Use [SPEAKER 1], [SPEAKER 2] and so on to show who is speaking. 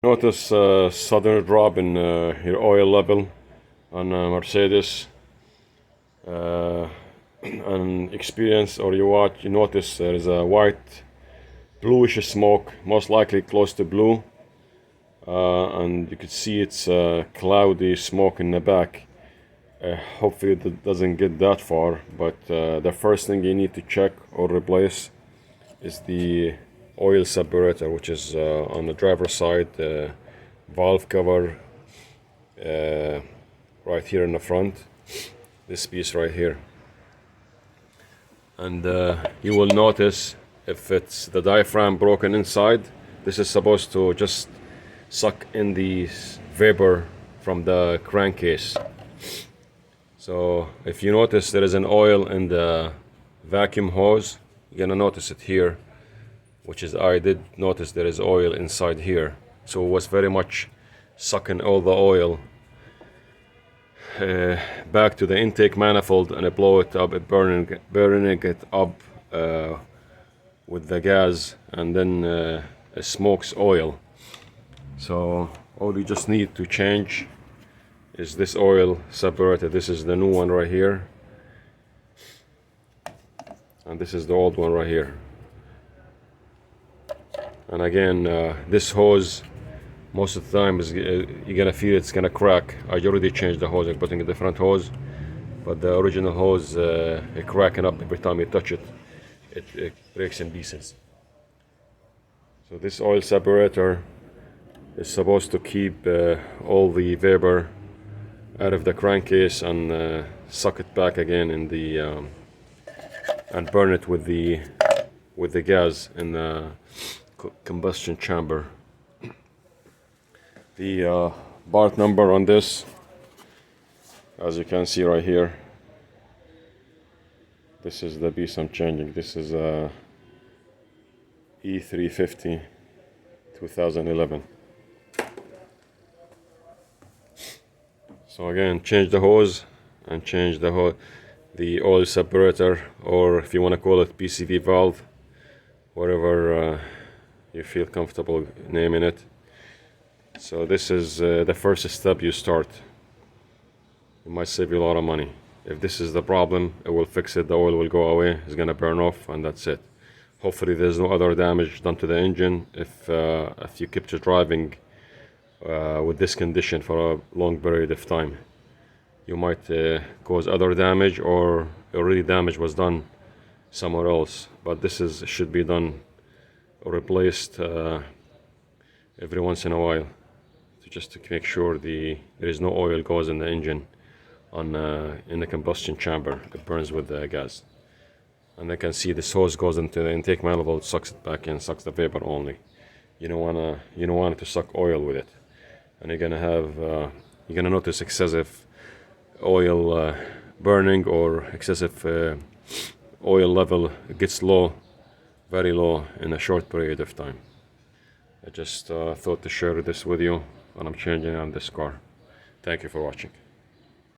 [SPEAKER 1] Notice a sudden drop in your oil level on Mercedes. And experience, or you notice there is a white bluish smoke, most likely close to blue, and you could see it's cloudy smoke in the back. Hopefully it doesn't get that far, but the first thing you need to check or replace is the oil separator, which is on the driver's side, valve cover right here in the front, this piece right here. And you will notice if it's the diaphragm broken inside, this is supposed to just suck in the vapor from the crankcase. So if you notice there is an oil in the vacuum hose, you're gonna notice it here, which is, I did notice there is oil inside here. So it was very much sucking all the oil back to the intake manifold, and it blow it up, burning it up with the gas, and then it smokes oil. So all you just need to change is this oil separator. This is the new one right here, and this is the old one right here. And again, this hose, most of the time is you're gonna feel it's gonna crack. I already changed the hose and putting a different hose, but the original hose is cracking up every time you touch it. It breaks in pieces. So this oil separator is supposed to keep all the vapor out of the crankcase and suck it back again in the and burn it with the gas in the combustion chamber. The part number on this, as you can see right here, this is the piece I'm changing. This is a E350 2011. So again, change the hose and change the oil separator, or if you want to call it PCV valve, whatever you feel comfortable naming it. So this is the first step you start. It might save you a lot of money. If this is the problem, it will fix it. The oil will go away. It's gonna burn off, and that's it. Hopefully, there's no other damage done to the engine. If you keep driving with this condition for a long period of time, you might cause other damage, or already damage was done somewhere else. But this should be done or replaced every once in a while, just to make sure there is no oil goes in the engine in the combustion chamber. It burns with the gas. And I can see this hose goes into the intake manifold, sucks it back in, sucks the vapor only. You don't want it to suck oil with it, and you're gonna notice excessive oil burning, or excessive oil level gets low, very low in a short period of time. I just thought to share this with you, and I'm changing on this car. Thank you for watching.